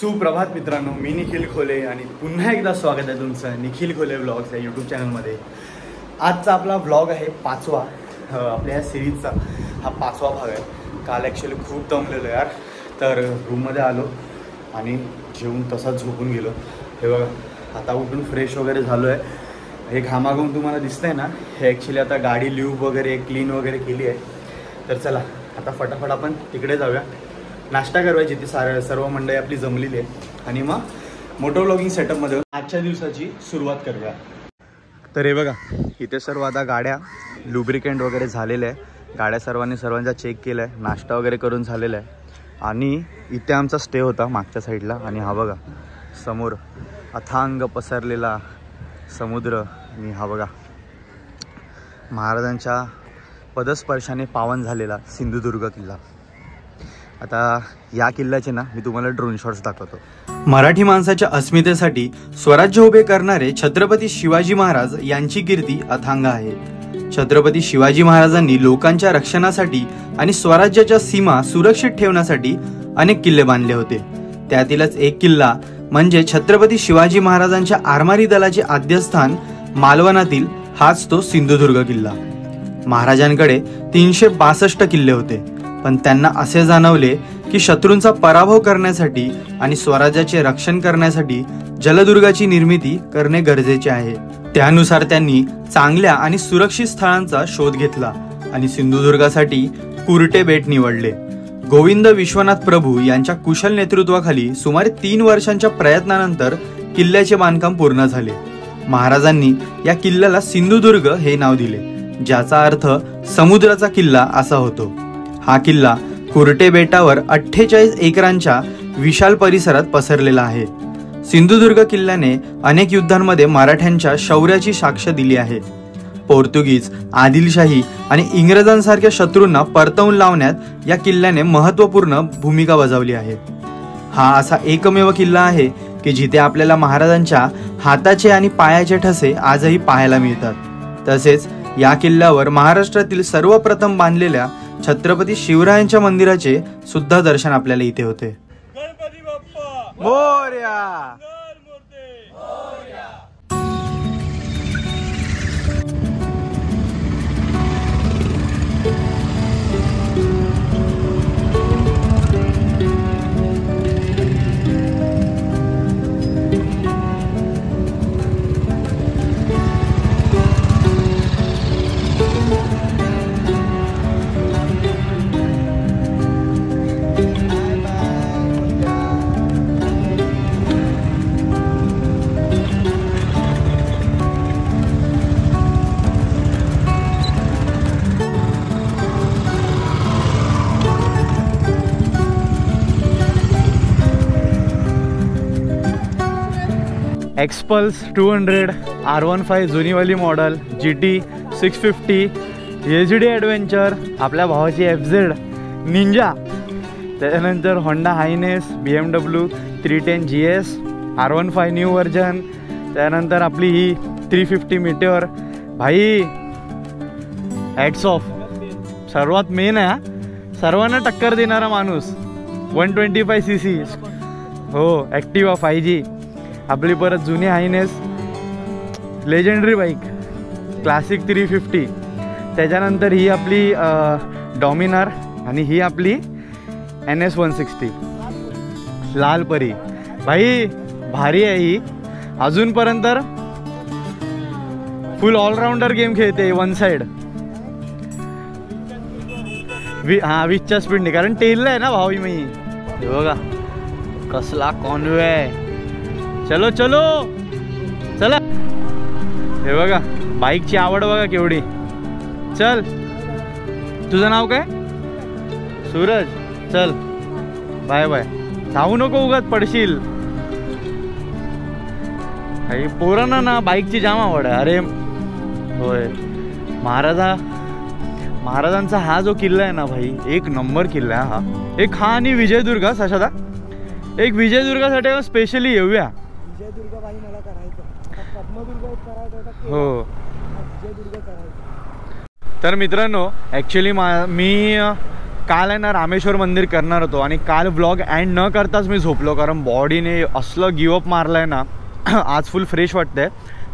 सुप्रभात मित्रांनो, मी निखिल खोले आणि पुन्हा एकदा स्वागत आहे तुमचं निखिल खोले व्लॉग्स या यूट्यूब चॅनलमध्ये। आजचा आपला व्लॉग आहे पाचवा आपल्या या सिरीजचा, हा पाचवा भाग आहे। काल ॲक्च्युली खूप दमलेलो यार, तर रूममध्ये आलो आणि जेवून तसाच झोपून गेलो। हे बघा, आता उठून फ्रेश वगैरे झालो आहे। हे घामाघूम तुम्हाला दिसतंय ना, हे ॲक्च्युली आता गाडी ल्यूब वगैरे क्लीन वगैरे केली आहे। तर चला आता फटाफट आपण तिकडे जाऊया, नाश्ता करवायची ती सर्व मंडळी आपली जमलेली आहे आणि मग मोटो व्लॉगिंग सेटअपमध्ये आजच्या दिवसाची सुरुवात करूया। तर हे बघा, इथे सर्व आता गाड्या लुब्रिकेंट वगैरे झालेलं आहे, गाड्या सर्वांचा चेक केला आहे, नाश्ता वगैरे करून झालेला आहे आणि इथे आमचा स्टे होता मागच्या साईडला। आणि हा बघा समोर अथांग पसरलेला समुद्र आणि हा बघा महाराजांच्या पदस्पर्शाने पावन झालेला सिंधुदुर्ग किल्ला। आता या किल्ल्याचे ना मी तुम्हाला ड्रोन शॉट्स दाखवतो। मराठी माणसाच्या अस्मितेसाठी स्वराज्य उभे करणारे छत्रपती शिवाजी महाराज यांची कीर्ती अथांग आहे। छत्रपती शिवाजी महाराजांनी लोकांच्या रक्षणासाठी आणि स्वराज्याच्या सीमा सुरक्षित ठेवण्यासाठी अनेक किल्ले बांधले होते। त्यातीलच एक किल्ला म्हणजे छत्रपती शिवाजी महाराजांच्या आरमारी दलाचे आद्यस्थान मालवणातील हाच तो सिंधुदुर्ग किल्ला। महाराजांकडे 362 किल्ले होते, पण त्यांना असे जाणवले की शत्रूंचा पराभव करण्यासाठी आणि स्वराज्याचे रक्षण करण्यासाठी जलदुर्गाची निर्मिती करणे गरजेचे आहे। त्यानुसार त्यांनी चांगल्या आणि सुरक्षित स्थळांचा शोध घेतला आणि सिंधुदुर्गासाठी कुर्टे बेट निवडले। गोविंद विश्वनाथ प्रभू यांच्या कुशल नेतृत्वाखाली सुमारे 3 वर्षांच्या प्रयत्नानंतर किल्ल्याचे बांधकाम पूर्ण झाले। महाराजांनी या किल्ल्याला सिंधुदुर्ग हे नाव दिले, ज्याचा अर्थ समुद्राचा किल्ला असा होतो। हा किल्ला कुर्टे बेटावर 48 एकरांच्या विशाल परिसरात पसरलेला आहे। सिंधुदुर्ग किल्ल्याने अनेक युद्धांमध्ये मराठ्यांच्या शौर्याची साक्ष दिली आहे। पोर्तुगीज, आदिलशाही आणि इंग्रजांसारख्या शत्रूंना परतवून लावण्यात या किल्ल्याने महत्त्वपूर्ण भूमिका बजावली आहे। हा असा एकमेव किल्ला आहे की जिथे आपल्याला महाराजांच्या हाताचे आणि पायाचे ठसे आजही पाहायला मिळतात। तसेच या किल्ल्यावर महाराष्ट्रातील सर्वप्रथम बांधलेल्या छत्रपती शिवरायांच्या मंदिराचे सुद्धा दर्शन आपल्याला इथे होते। गणपती बाप्पा मोरया। एक्सपल्स 200 R15 जुनीवाली मॉडल, GT 650, HD ॲडव्हेंचर, आपल्या भावाची FZ निंजा, त्याच्यानंतर Honda Highness, BMW 310 GS, R15 new version, त्यानंतर आपली ही 350 मिटेओर। भाई हॅट्स ऑफ, सर्वात मेन आहे, सर्वांना टक्कर देणारा माणूस। 125 cc हो, ॲक्टिवा 5G, आपली परत जुनी हायनेस लेजेंडरी बाईक क्लासिक 350, त्याच्यानंतर ही आपली डॉमिनार आणि ही आपली NS 160 लाल परी। भाई भारी आहे ही, अजूनपर्यंत फुल ऑलराऊंडर गेम खेळते वन साइड। हां 20च्या स्पीडने, कारण टेलला आहे ना भाऊ मी। हे बघा कसला कॉन्वे, चलो चलो चला। हे बघा बाईकची आवड बघा केवढी। चल, तुझं नाव काय? सूरज, चल बाय बाय, धावू नको उगाच पडशील। काही पोरांना ना बाईकची जाम आवड आहे। अरे होय, महाराजांचा हा जो किल्ला आहे ना भाई, एक नंबर किल्ला आहे हा। एक हा आणि विजयदुर्ग, सशादा एक विजयदुर्गासाठी स्पेशली येऊया। विजयदुर्ग भाई मला करायचं, पद्मदुर्ग करायचं हो, विजयदुर्ग करायचं। तर मित्रांनो ॲक्च्युली मी काल आहे ना रामेश्वर मंदिर करणार होतो आणि काल व्लॉग एंड न करताच मी झोपलो, कारण बॉडीने असलं गिवअप मारलं आहे ना. आज फुल फ्रेश वाटतंय.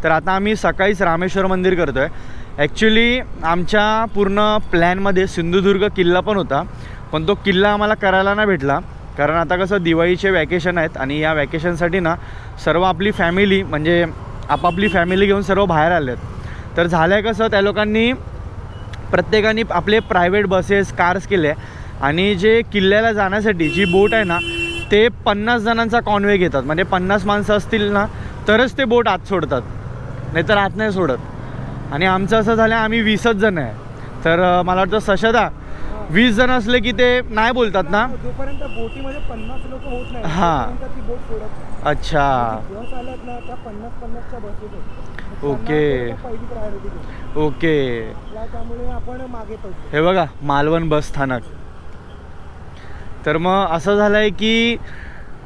तर आता आम्ही सकाळीच रामेश्वर मंदिर करतो आहे. ॲक्च्युली आमच्या पूर्ण प्लॅनमध्ये सिंधुदुर्ग किल्ला पण होता, पण तो किल्ला आम्हाला करायला नाही भेटला, कारण आता कसं दिवाळीचे वॅकेशन आहेत आणि या वॅकेशनसाठी ना सर्व आपली फॅमिली म्हणजे आपापली फॅमिली घेऊन सर्व बाहेर आले आहेत. तर झालं आहे कसं, त्या लोकांनी प्रत्येकाने आपले प्रायव्हेट बसेस कार्स केले आणि जे किल्ल्याला जाण्यासाठी जी बोट आहे ना ते 50 जणांचा कॉन्वे घेतात. म्हणजे 50 माणसं असतील ना तरच ते बोट आत सोडतात, नाहीतर आत नाही सोडत. आणि आमचं असं झालं आम्ही 20च जण आहे. तर मला वाटतं सशदा 20 जण असले की ते नाही बोलतात ना, जोपर्यंत बोटीमध्ये 50 लोक होत नाही हां. ती बोट सोडत. अच्छा बस आल्यात ना त्या 50-50च्या बस येतात. ओके पहिली प्रायोरिटी ओके. त्यामुळे आपण मागे पडतो. हे बघा मालवण बस स्थानक. तर मग असं झालं आहे की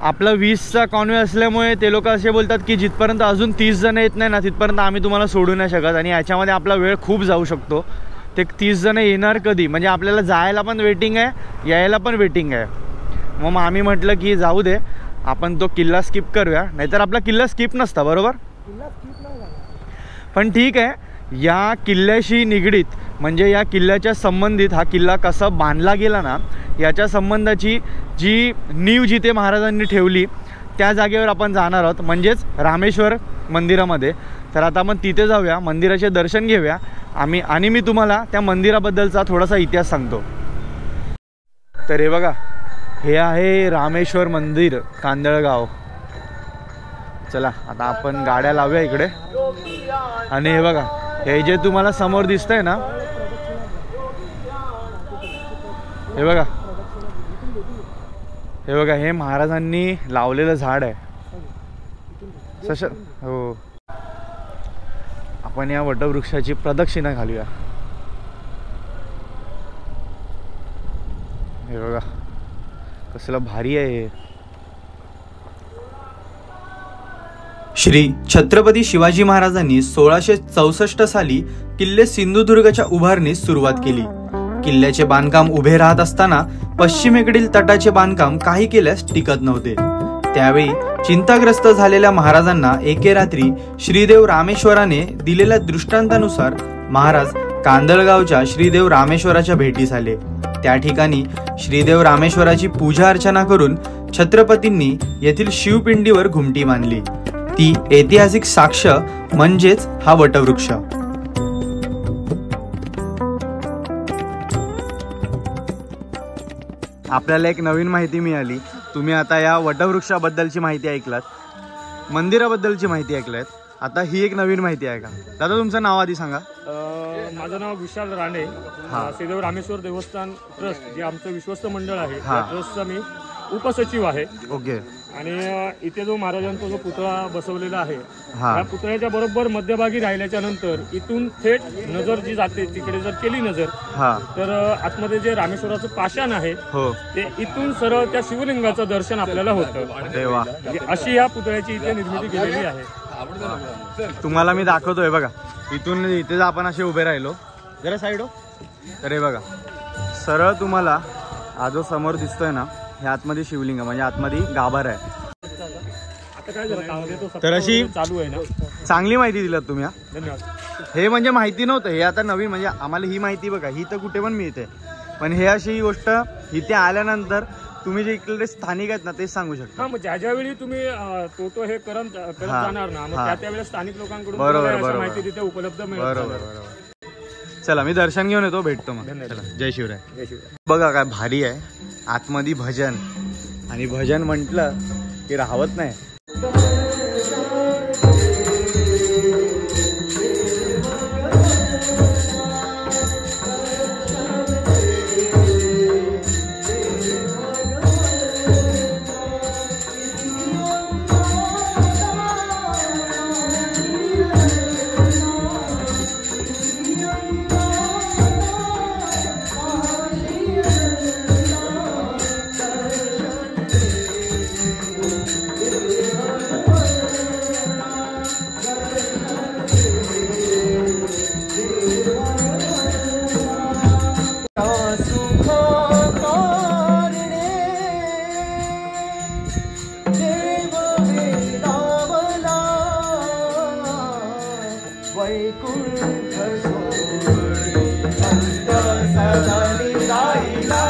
आपला 20चा कॉन्वे असल्यामुळे ते लोक असे बोलतात की जिथपर्यंत अजून 30 जण येत नाही ना तिथपर्यंत आम्ही तुम्हाला सोडू नाही शकत. आणि याच्यामध्ये आपला वेळ खूप जाऊ शकतो. ते 30 जण येणार कधी, म्हणजे आपल्याला जायला पण वेटिंग आहे, यायला पण वेटिंग आहे. मग आम्ही म्हटलं की जाऊ दे, आपण तो किल्ला स्किप करूया, नाहीतर आपला किल्ला स्किप नसता. बरोबर, किल्ला स्किप नाही झाला. पण ठीक आहे. या किल्ल्याशी निगडीत म्हणजे या किल्ल्याच्या संबंधित हा किल्ला कसा बांधला गेला ना याच्या संबंधाची जी नीव जिथे महाराजांनी ठेवली त्या जागेवर आपण जाणार आहोत, म्हणजेच रामेश्वर मंदिरामध्ये. तर आता आपण तिथे जाऊया, मंदिराचे दर्शन घेऊया आम्ही आणि मी तुम्हाला त्या मंदिराबद्दलचा थोडासा इतिहास सांगतो. तर हे बघा, हे आहे रामेश्वर मंदिर, कांदळगाव. चला आता आपण गाड्या लावूया इकडे. आणि हे बघा, हे जे तुम्हाला समोर दिसतंय ना, हे बघा, हे बघा, हे महाराजांनी लावलेलं झाड आहे. हो, आपण या वटवृक्षाची प्रदक्षिणा घालूया. हे बघा कसलं भारी आहे हे. श्री छत्रपती शिवाजी महाराजांनी 1664 साली किल्ले सिंधुदुर्गच्या उभारणीस सुरुवात केली. किल्ल्याचे बांधकाम उभे राहत असताना पश्चिमेकडील तटाचे बांधकाम काही केल्यास टिकत नव्हते. त्यावेळी चिंताग्रस्त झालेल्या महाराजांना एके रात्री श्रीदेव रामेश्वराने दिलेल्या दृष्टांतानुसार महाराज कांदळगावच्या श्रीदेव रामेश्वराच्या भेटीस आले. त्या ठिकाणी श्रीदेव रामेश्वराची पूजा अर्चना करून छत्रपतींनी येथील शिवपिंडीवर घुमटी बांधली. ती ऐतिहासिक साक्ष म्हणजेच हा वटवृक्ष. आपल्याला एक नवीन माहिती मिळाली. तुम्ही आता या वटवृक्षाबद्दलची माहिती ऐकलात, मंदिराबद्दलची माहिती ऐकलात, आता ही एक नवीन माहिती आहे का? दादा तुमचं नाव आधी सांगा. माझं नाव विशाल राणे. श्रीदेव रामेश्वर देवस्थान ट्रस्ट जे आमचं विश्वस्त मंडळ आहे त्या ट्रस्टचा मी उपसचिव आहे. ओके. आणि इथे जो महाराजांचा जो पुतळा बसवलेला आहे त्या पुतळ्याच्या बरोबर मध्यभागी राहिल्याच्या नंतर इथून थेट नजर जी जाते तिकडे जर केली नजर तर आतमध्ये जे रामेश्वराचं पाषाण आहे ते इथून सरळ त्या शिवलिंगाचं दर्शन आपल्याला होतं. अशी या पुतळ्याची इथे निर्मिती केलेली आहे. तुम्हाला मी दाखवतोय बघा. इथून इथे आपण असे उभे राहिलो जरा साईड हो. तर हे बघा सरळ तुम्हाला हा जो समोर दिसतोय ना हे आतमध्ये शिवलिंग म्हणजे आतमध्ये गाभार आहे. तर अशी चालू आहे ना. चांगली माहिती दिलात तुम्ही. धन्यवाद. हे म्हणजे माहिती नव्हतं, हे आता नवीन म्हणजे आम्हाला ही माहिती बघा ही तर कुठे पण मिळते, पण हे अशी गोष्ट इथे आल्यानंतर तुम्ही जे इकडे स्थानिक आहेत ना तेच सांगू शकता. मग ज्यावेळी तुम्ही तो हे करत जाणार ना मग त्यावेळेस स्थानिक लोकांकडून माहिती तिथे उपलब्ध मिळेल. बरोबर. चला मी दर्शन घेऊन येतो, भेटतो मग. जय शिवराय. जय शिवराय. बघा काय भारी आहे आतमध्ये भजन, आणि भजन म्हटलं की राहवत नाही. वैकुंठ सोहळी संत सदानी जाईला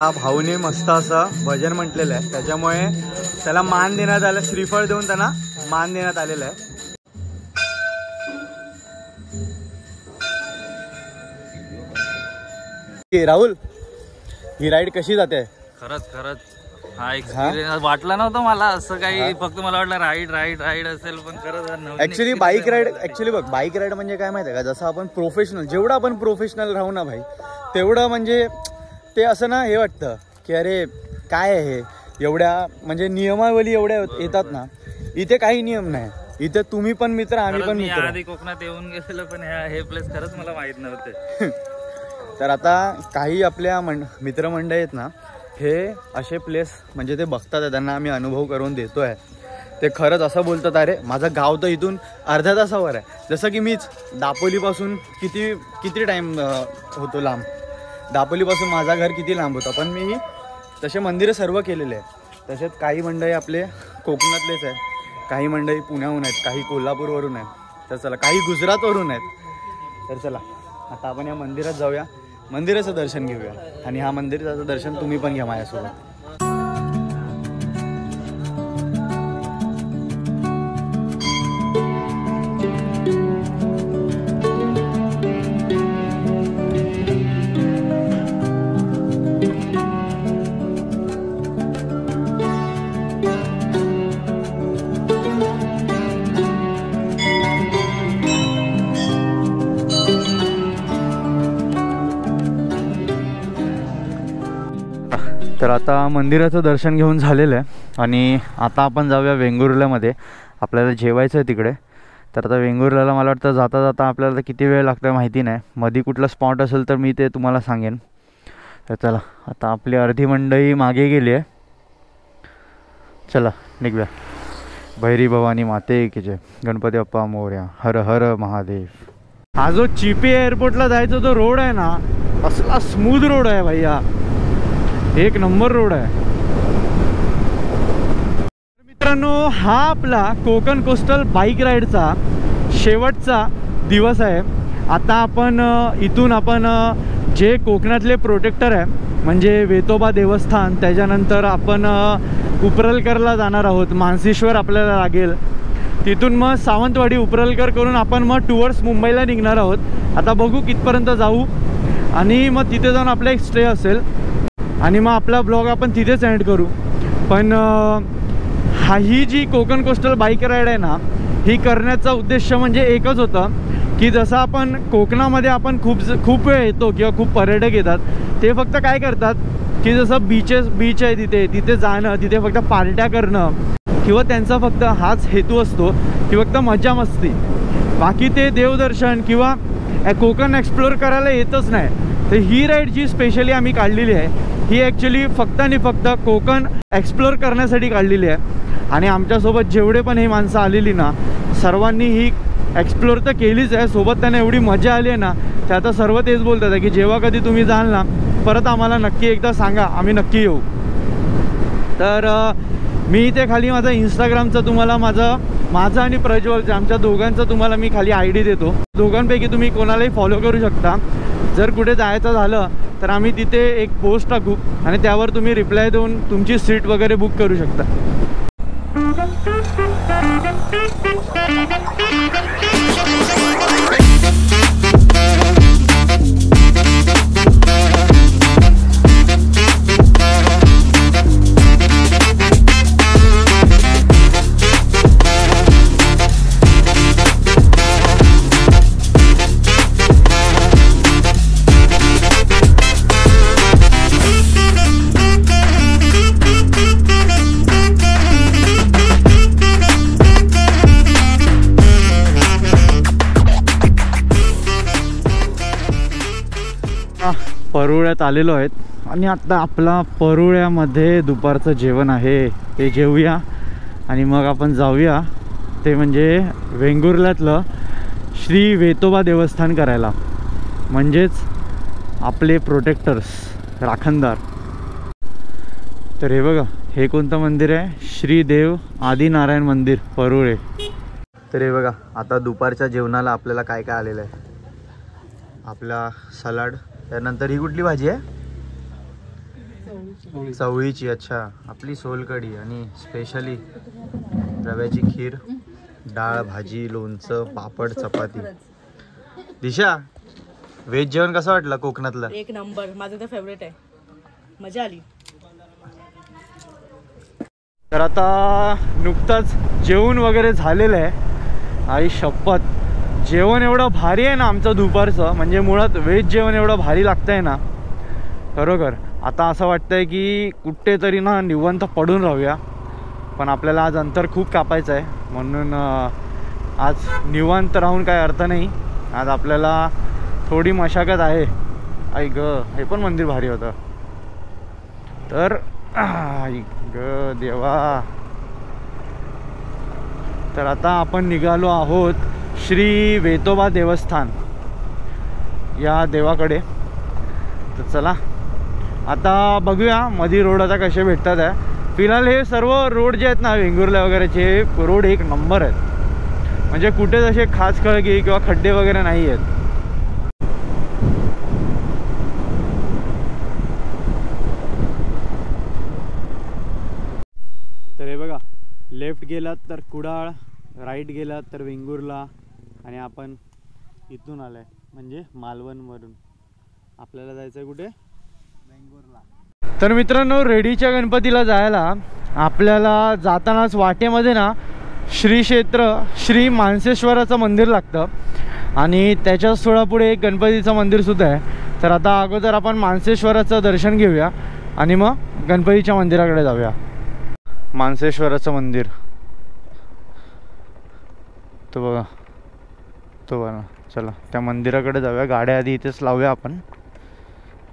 हा भाऊने मस्त असं भजन म्हटलेलं आहे, त्याच्यामुळे त्याला मान देण्यात आलं, श्रीफळ देऊन त्यांना मान देण्यात आलेला आहे. राहुल, ही राईड कशी जाते? खरंच हा एक्सपिरियन्स वाटला नव्हता मला असं काही, फक्त मला वाटलं राईड असेल, पण खरंच ऍक्च्युली बाईक राईड, बघ बाईक राईड म्हणजे काय माहिती आहे का, जसं आपण प्रोफेशनल, जेवढं आपण प्रोफेशनल राहू ना भाई, तेवढं म्हणजे ते असं ना हे वाटतं की अरे काय आहे एवढ्या म्हणजे नियमावली एवढ्या येतात ना. इथे काही नियम नाही, इथे तुम्ही पण मित्र, आम्ही पण मित्र. आधी कोकणात येऊन गेलेलो, पण हे प्लेस खरंच मला माहित नव्हते. तर आता काही आपल्या मित्रमंडळी आहेत ना, हे असे प्लेस म्हणजे ते बघतात, त्यांना आम्ही अनुभव करून देतोय. ते खरंच असं बोलतात, अरे माझं गाव तर इथून अर्ध्या तासावर आहे. जसं की मीच दापोलीपासून किती टाईम होतो लांब, दापोलीपासून माझा घर किती लांब होतं, पण मी तसे मंदिरं सर्व केलेले आहेत. तसेच काही मंडळी आपले कोकणातलेच आहे, काही मंडळी पुण्याहून आहेत, काही कोल्हापूरवरून आहेत, तर चला काही गुजरातवरून आहेत. तर चला आता आपण या मंदिरात जाऊया, मंदिराचं दर्शन घेऊया, आणि ह्या मंदिराचं दर्शन तुम्ही पण घ्या माझ्यासोबत. तर आता मंदिराचं दर्शन घेऊन झालेलं आहे, आणि आता आपण जाऊया वेंगुर्ल्यामध्ये, आपल्याला जेवायचं आहे तिकडे. तर आता वेंगुर्ल्याला मला वाटतं जाता जाता आपल्याला किती वेळ लागतो माहिती नाही, मध्ये कुठलं स्पॉट असेल तर मी ते तुम्हाला सांगेन. तर चला आता आपली अर्धी मंडळी मागे गेली आहे, चला निघूया. भैरी भवानी माते की जय, गणपती बाप्पा मोरया, हर हर महादेव. हा जो चिपी एअरपोर्टला जायचा जो रोड आहे ना, असला स्मूथ रोड आहे भैया, एक नंबर रोड आहे. मित्रांनो, हा आपला कोकण कोस्टल बाईक राईडचा शेवटचा दिवस आहे. आता आपण इथून जे कोकणातले प्रोटेक्टर आहे म्हणजे वेतोबा देवस्थान, त्याच्यानंतर आपण उपरलकरला जाणार आहोत, मानसीश्वर आपल्याला लागेल, तिथून मग सावंतवाडी उपरलकर करून आपण मग टुवर्ड्स मुंबईला निघणार आहोत. आता बघू कितपर्यंत जाऊ, आणि मग तिथे जाऊन आपला एक स्टे असेल, आणि मग आपला ब्लॉग आपण तिथेच एंड करू. पण ही जी कोकण कोस्टल बाईक राईड आहे ना, ही करण्याचा उद्देश म्हणजे एकच होतं की जसं आपण कोकणामध्ये आपण खूप वेळ येतो किंवा खूप पर्यटक येतात, ते फक्त काय करतात की जसं बीच आहे तिथे जाणं, तिथे फक्त पार्ट्या करणं, किंवा त्यांचा फक्त हाच हेतू असतो की फक्त मजा मस्ती, बाकी ते देवदर्शन किंवा कोकण एक्सप्लोर करायला येतच नाही. तर ही राईड जी स्पेशली आम्ही काढलेली आहे, ही ॲक्च्युली फक्त आणि फक्त कोकण एक्सप्लोर करण्यासाठी काढलेली आहे. आणि आमच्यासोबत जेवढे पण हे माणसं आलेली ना, सर्वांनी ही एक्सप्लोर तर केलीच आहे, सोबत त्यांना एवढी मजा आली आहे ना, ते आता सर्व तेच बोलतात आहे की जेव्हा कधी तुम्ही जाल ना, परत आम्हाला नक्की एकदा सांगा, आम्ही नक्की येऊ. तर मी इथे खाली माझा इंस्टाग्रामचा तुम्हाला माझा आणि प्रज्वलचा, आमच्या दोघांचा तुम्हाला मी खाली ID देतो. दोघांपैकी तुम्ही कोणालाही फॉलो करू शकता. जर कुठे जायचं झालं तर आम्ही तिथे एक पोस्ट टाकू आणि त्यावर तुम्ही रिप्लाय देऊन तुमची सीट वगैरे बुक करू शकता. परुळ्यात आलेलो आहेत आणि आता आपला परुळ्यामध्ये दुपारचं जेवण आहे ते जेवूया आणि मग आपण जाऊया ते म्हणजे वेंगुर्ल्यातलं श्री वेतोबा देवस्थान करायला, म्हणजेच आपले प्रोटेक्टर्स, राखणदार. तर हे बघा, हे कोणतं मंदिर आहे? श्री देव आदिनारायण मंदिर परुळे. तर हे बघा, आता दुपारच्या जेवणाला आपल्याला काय काय आलेलं आहे. आपला सलाड, त्यानंतर ही कुठली भाजी आहे? चवळीची. अच्छा, आपली सोलकढी आणि स्पेशली रव्याची खीर, डाळ, भाजी, लोणचं, पापड, चपाती. दिशा, व्हेज जेवण कसं वाटलं कोकणातलं? एक नंबर, माझं तर फेवरेट आहे, मजा आली. तर आता नुकताच जेवण वगैरे झालेलं आहे. आई शपथ, जेवण एवढं भारी आहे ना आमचं दुपारचं, म्हणजे मुळात व्हेज जेवण एवढं भारी लागतं आहे ना खरोखर. आता असं वाटतंय की कुठेतरी ना निवांत पडून राहूया, पण आपल्याला आज अंतर खूप कापायचं आहे, म्हणून आज निवांत राहून काय अर्थ नाही. आज आपल्याला थोडी मशागत आहे. आई ग, हे पण मंदिर भारी होतं. तर आई ग देवा. तर आता आपण निघालो आहोत श्री वेतोबा देवस्थान या देवाकडे. तर चला आता बघूया मध्ये रोड आता कसे भेटतात आहे. फिलहाल हे सर्व रोड जे आहेत ना वेंगुर्ला वगैरेचे रोड एक नंबर आहेत, म्हणजे कुठेच असे खास खळगी किंवा खड्डे वगैरे नाही आहेत. तर हे बघा, लेफ्ट गेलात तर कुडाळ, राईट गेलात तर वेंगुर्ला, आणि आपण इथून आलाय म्हणजे मालवणवरून. आपल्याला जायचं आहे कुठे? वेंगुर्ला. तर मित्रांनो, रेडीच्या गणपतीला जायला आपल्याला जातानाच वाटेमध्ये ना श्री क्षेत्र श्री मानसेश्वराचं मंदिर लागतं आणि त्याच्याच थोडा पुढे एक गणपतीचं मंदिरसुद्धा आहे. तर आता अगोदर आपण मानसेश्वराचं दर्शन घेऊया आणि मग गणपतीच्या मंदिराकडे जाऊया. मानसेश्वराचं मंदिर तो बघा, तो बघा. चला त्या मंदिराकडे जाऊया. गाड्या आधी इथेच लावूया, आपण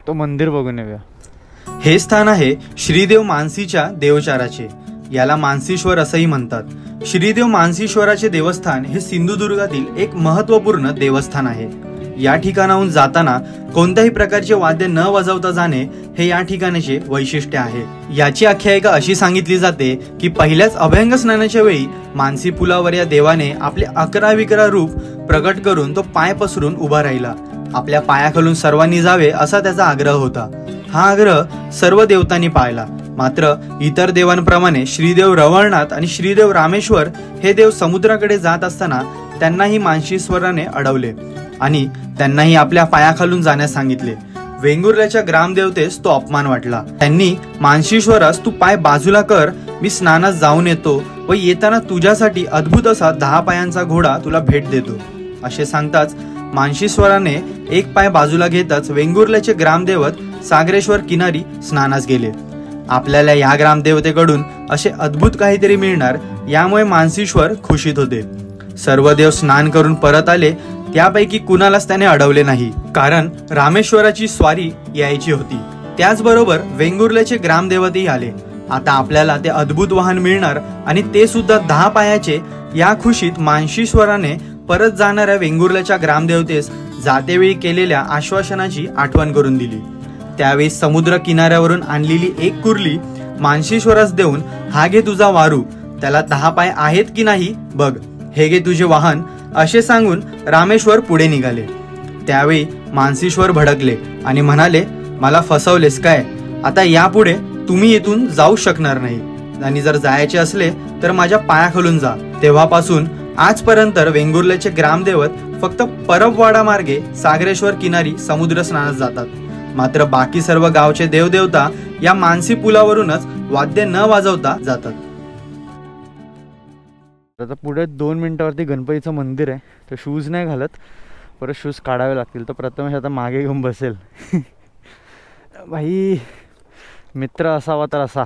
तो मंदिर बघून येऊया. हे स्थान आहे श्रीदेव मानसीच्या देवचाराचे. याला मानसीश्वर असंही म्हणतात. श्रीदेव मानसीश्वराचे देवस्थान हे सिंधुदुर्गातील एक महत्त्वपूर्ण देवस्थान आहे. या ठिकाणाहून जाताना कोणत्याही प्रकारचे वाद्य न वाजवता जाणे हे या ठिकाणाचे वैशिष्ट्य आहे. याची आख्यायिका अशी सांगितली जाते की पहिल्याच अभ्यंग स्नानाच्या वेळी मानसी पुलावर या देवाने आपले 11 रूप प्रकट करून तो पाय पसरून उभा राहिला. आपल्या पायाखालून सर्वांनी जावे असा त्याचा आग्रह होता. हा आग्रह सर्व देवतांनी पाळला. मात्र इतर देवांप्रमाणे श्रीदेव रवळनाथ आणि श्रीदेव रामेश्वर हे देव समुद्राकडे जात असताना त्यांनाही मानसीश्वराने अडवले आणि त्यांनाही आपल्या पायाखालून जाण्यास सांगितले. वेंगुर्ल्याच्या ग्रामदेवतेस तो अपमान वाटला. त्यांनी मानसीश्वरास तू पाय बाजूला कर, मी स्नानास जाऊन येतो व येताना तुझ्यासाठी अद्भुत असा 10 पायांचा घोडा तुला भेट देतो असे सांगताच मानसीश्वराने एक पाय बाजूला घेताच वेंगुर्ल्याचे ग्रामदेवत सागरेश्वर किनारी स्नानास गेले. आपल्याला या ग्रामदेवतेकडून असे अद्भुत काहीतरी मिळणार यामुळे मानसीश्वर खुशीत होते. सर्व देव स्नान करून परत आले. त्यापैकी कुणालाच त्याने अडवले नाही, कारण रामेश्वराची स्वारी यायची होती. त्याचबरोबर वेंगुर्ल्याचे ग्रामदेवतही आले. आता आपल्याला ते अद्भुत वाहन मिळणार आणि ते सुद्धा 10 पायाचे. या खुशीत मानसीश्वराने परत जाणाऱ्या वेंगुर्ल्याच्या ग्रामदेवतेस जातेवेळी केलेल्या आश्वासनाची आठवण करून दिली. त्यावेळी समुद्र किनाऱ्यावरून आणलेली एक कुर्ली मानसीश्वरास देऊन, हा घे तुझा वारू, त्याला 10 पाय आहेत की नाही बघ, हे घे तुझे वाहन असे सांगून रामेश्वर पुढे निघाले. त्यावेळी मानसीश्वर भडकले आणि म्हणाले, मला फसवलेस काय? आता यापुढे तुम्ही इथून जाऊ शकणार नाही आणि जर जायचे असले तर माझ्या पायाखालून जा. तेव्हापासून आजपर्यंत वेंगुर्ल्याचे ग्रामदैवत फक्त परबवाडा मार्गे सागरेश्वर किनारी समुद्र स्नानास जातात. मात्र बाकी सर्व गावचे देवदेवता या मानसी पुलावरूनच वाद्य न वाजवता जातात. आता पुढे 2 मिनिटावरती गणपतीचं मंदिर आहे. तर शूज नाही घालत, परत शूज काढावे लागतील. तर प्रथमेश आता मागे घेऊन बसेल. भाई मित्र असावा तर असा.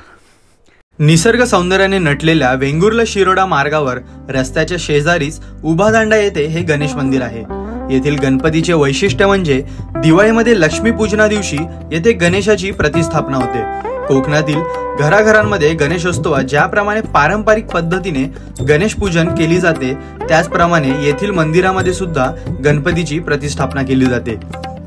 निसर्ग सौंदर्याने नटलेल्या वेंगुर्ला शिरोडा मार्गावर रस्त्याच्या शेजारीच उभादांडा येथे हे गणेश मंदिर आहे. येथील गणपतीचे वैशिष्ट्य म्हणजे दिवाळीमध्ये लक्ष्मीपूजना दिवशी येथे गणेशाची प्रतिष्ठापना होते. कोकणातील घराघरांमध्ये गणेशोत्सवात ज्याप्रमाणे पारंपरिक पद्धतीने गणेश पूजन केली जाते त्याचप्रमाणे येथील मंदिरामध्ये सुद्धा गणपतीची प्रतिष्ठापना केली जाते.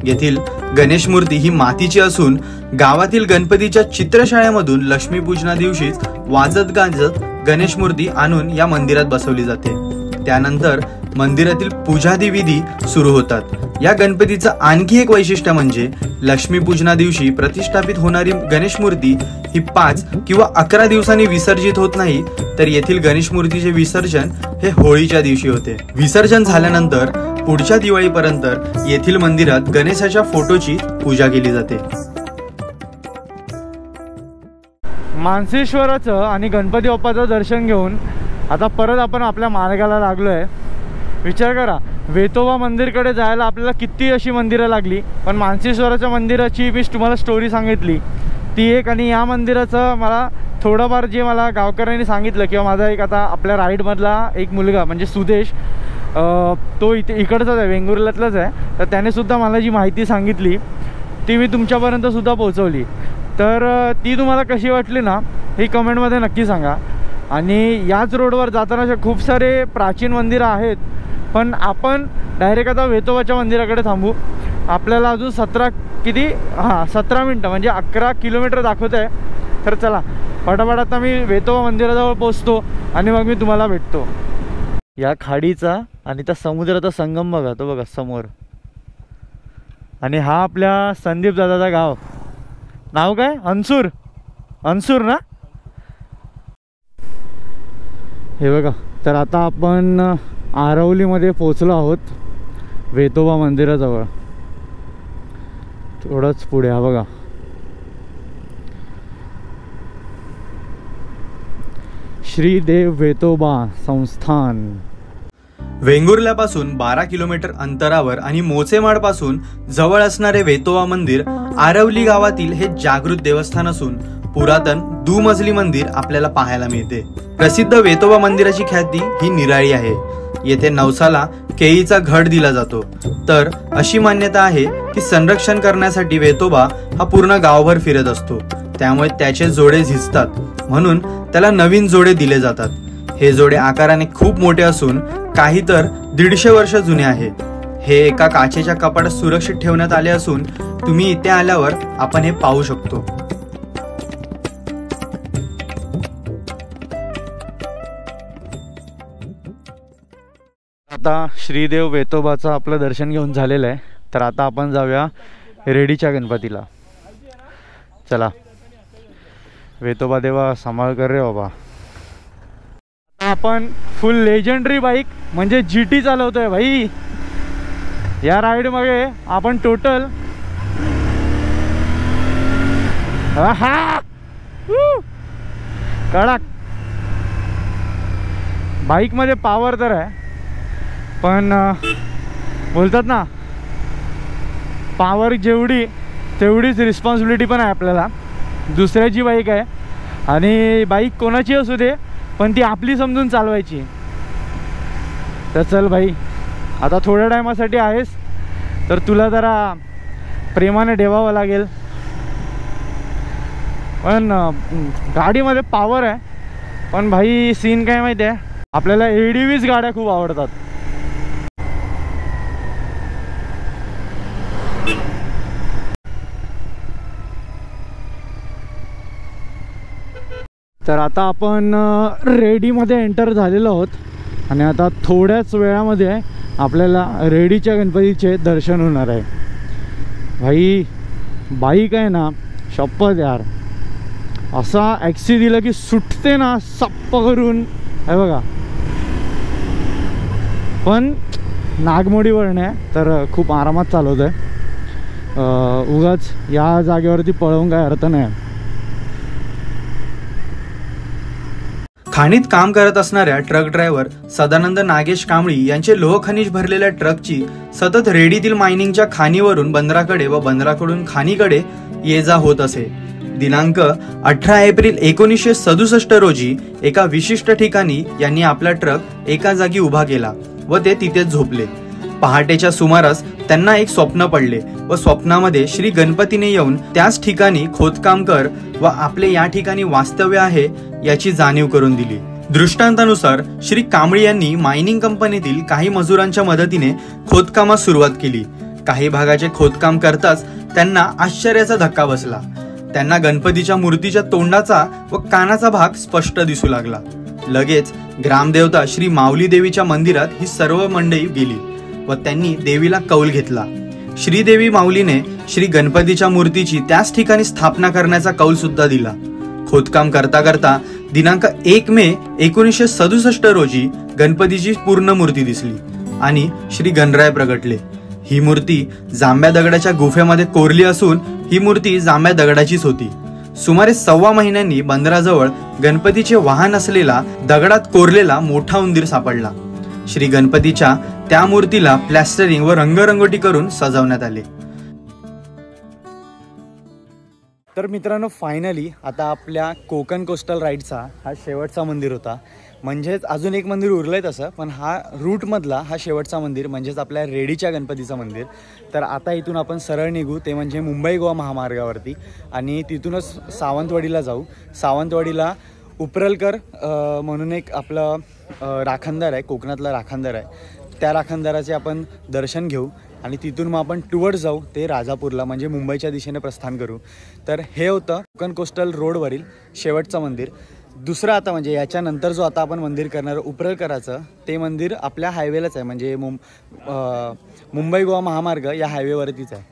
येथील गणेश मूर्ती ही मातीची असून गावातील गणपतीच्या चित्रशाळेमधून लक्ष्मीपूजना दिवशीच वाजत गाजत गणेश मूर्ती आणून या मंदिरात बसवली जाते. त्यानंतर मंदिरातील पूजादी विधी सुरू होतात. या गणपतीचं आणखी एक वैशिष्ट्य म्हणजे लक्ष्मीपूजना दिवशी प्रतिष्ठापित होणारी गणेश मूर्ती ही 5 किंवा 11 दिवसांनी विसर्जित होत नाही, तर येथील गणेश मूर्तीचे विसर्जन हे होळीच्या दिवशी होते. विसर्जन झाल्यानंतर पुढच्या दिवाळीपर्यंत येथील मंदिरात गणेशाच्या फोटोची पूजा केली जाते. मानसेश्वराचं आणि गणपती बाप्पाचं दर्शन घेऊन आता परत आपण आपल्या मार्गाला लागलोय. विचार करा, वेतोबा मंदिरकडे जायला आपल्याला किती अशी मंदिरं लागली, पण मानसेश्वराच्या मंदिराची मी तुम्हाला स्टोरी सांगितली ती एक. आणि या मंदिराचं मला थोडंफार जे मला गावकऱ्यांनी सांगितलं, किंवा माझा एक आता आपल्या राईडमधला एक मुलगा म्हणजे सुदेश, तो इकडचाच आहे, वेंगुर्ल्यातलाच आहे. तर त्याने सुद्धा मला जी माहिती सांगितली ती मी तुमच्यापर्यंत सुद्धा पोहोचवली. तर ती तुम्हाला कशी वाटली ना ही कमेंटमध्ये नक्की सांगा. आणि याच रोडवर जाताना असे खूप सारे प्राचीन मंदिरं आहेत, पण आपण डायरेक्ट आता वेतोबाच्या मंदिराकडे थांबू. आपल्याला अजून 17 मिनटं म्हणजे 11 किलोमीटर दाखवत आहे. तर चला पटापट आता मी वेतोबा मंदिराजवळ पोचतो आणि मग मी तुम्हाला भेटतो. या खाडीचा आणि त्या समुद्राचा संगम बघा, तो बघा समोर. आणि हा आपल्या संदीप दादाचा गाव. नाव काय? हंसूर. हंसूर ना? हे बघा. तर आता आपण आरवलीमध्ये पोचलो आहोत वेतोबा मंदिराजवळ. थोडंच पुढे हा बघा. श्रीदेव वेतोबा संस्थान. वेंगुर्ल्यापासून 12 किलोमीटर अंतरावर आणि मोचेमाडपासून जवळ असणारे वेतोबा मंदिर आरवली गावातील हे जागृत देवस्थान असून पुरातन दुमजली मंदिर आपल्याला पाहायला मिळते. प्रसिद्ध वेतोबा मंदिराची ख्याती ही निराळी आहे. येथे नवसाला केळीचा घड दिला जातो. तर अशी मान्यता आहे की संरक्षण करण्यासाठी वेतोबा हा पूर्ण गावभर फिरत असतो. त्यामुळे त्याचे जोडे झिजतात, म्हणून त्याला नवीन जोडे दिले जातात. हे जोडे आकाराने खूप मोठे असून काही तर 150 वर्ष जुने आहेत. हे एका काचेच्या कपाटात सुरक्षित ठेवण्यात आले असून तुम्ही इथे आल्यावर आपण हे पाहू शकतो. आता श्रीदेव वेतोबाचं आपलं दर्शन घेऊन झालेलं आहे. तर आता आपण जाऊया रेडीच्या गणपतीला. चला. वेतोबा देवा सांभाळ कर रे बाबा. आपण फुल लेजेंडरी बाईक म्हणजे GT चालवतोय भाई. या राईड मध्ये आपण टोटल कडक. बाईक मध्ये पॉवर तर आहे, पण बोलतात ना पॉवर जेवढी तेवढीच रिस्पॉन्सिबिलिटी पण आहे आपल्याला. दुसऱ्याची बाईक आहे आणि बाईक कोणाची असू दे पण ती आपली समजून चालवायची. तर चल भाई, आता थोड्या टायमासाठी आहेस तर तुला जरा प्रेमाने ठेवावं लागेल. पण गाडीमध्ये पॉवर आहे, पण भाई सीन काय माहिती आहे, आपल्याला ADVच गाड्या खूप आवडतात. तर आता आपण रेडीमध्ये एंटर झालेलो आहोत आणि आता थोड्याच वेळामध्ये आपल्याला रेडीच्या गणपतीचे दर्शन होणार आहे. भाई बाईक आहे ना, शपथ यार, असा ॲक्सी दिला की सुटते ना सप्प करून, आहे बघा. पण नागमोडीवर नाही तर खूप आरामात चालवत आहे. उगाच या जागेवरती पळवून काय अर्थ नाही. खाणीत काम करत असणाऱ्या ट्रक ड्रायव्हर सदानंद नागेश कांबळी यांचे लोह खनिज भरलेल्या ट्रकची सतत रेडीतील मायनिंगच्या खाणीवरून बंदराकडे व बंदराकडून खाणीकडे ये जा होत असे. दिनांक 18 एप्रिल 1967 रोजी एका विशिष्ट ठिकाणी यांनी आपला ट्रक एका जागी उभा केला व ते तिथेच झोपले. पहाटेच्या सुमारास त्यांना एक स्वप्न पडले व स्वप्नामध्ये श्री गणपतीने येऊन त्याच ठिकाणी खोदकाम कर व आपले या ठिकाणी वास्तव्य आहे याची जाणीव करून दिली. दृष्टांतानुसार श्री कांबळी यांनी मायनिंग कंपनीतील काही मजुरांच्या मदतीने खोदकामास सुरुवात केली. काही भागाचे खोदकाम करताच त्यांना आश्चर्याचा धक्का बसला. त्यांना गणपतीच्या मूर्तीच्या तोंडाचा व कानाचा भाग स्पष्ट दिसू लागला. लगेच ग्रामदेवता श्री माऊली देवीच्या मंदिरात ही सर्व मंडळी गेली व त्यांनी देवीला कौल घेतला. श्रीदेवी माऊलीने श्री गणपतीच्या मूर्तीची त्याच ठिकाणी स्थापना करण्याचा कौल सुद्धा दिला. खोदकाम करता करता दिनांक 1 मे 1967 रोजी गणपतीची पूर्ण मूर्ती दिसली आणि श्री गणराय प्रगटले. ही मूर्ती जांभ्या दगडाच्या गुफेमध्ये कोरली असून ही मूर्ती जांभ्या दगडाचीच होती. सुमारे 1.25 महिन्यांनी बंदराजवळ गणपतीचे वाहन असलेला दगडात कोरलेला मोठा उंदीर सापडला. श्री गणपतीच्या त्या मूर्तीला प्लॅस्टरिंग व रंगरंगोटी करून सजवण्यात आले. तर मित्रांनो, फायनली आता आपल्या कोकण कोस्टल राईडचा हा शेवटचा मंदिर होता. म्हणजेच अजून एक मंदिर उरलंय तसं, पण हा रूटमधला हा शेवटचा मंदिर म्हणजेच आपल्या रेडीच्या गणपतीचं मंदिर. तर आता इथून आपण सरळ निघू, ते म्हणजे मुंबई गोवा महामार्गावरती, आणि तिथूनच सावंतवाडीला जाऊ. सावंतवाडीला उपरलकर म्हणून एक आपलं राखणदार आहे, कोकणातला राखणदार आहे. त्या राखणदाराचे आपण दर्शन घेऊ आणि तिथून मग आपण टुवर्ड्स जाऊ ते राजापूरला, म्हणजे मुंबईच्या दिशेने प्रस्थान करू. तर हे होतं कोकण कोस्टल रोडवरील शेवटचं मंदिर. दुसरं आता म्हणजे याच्यानंतर जो आता आपण मंदिर करणार उपरलकराचं, ते मंदिर आपल्या हायवेलाच आहे, म्हणजे मुंबई गोवा महामार्ग या हायवेवरतीच आहे.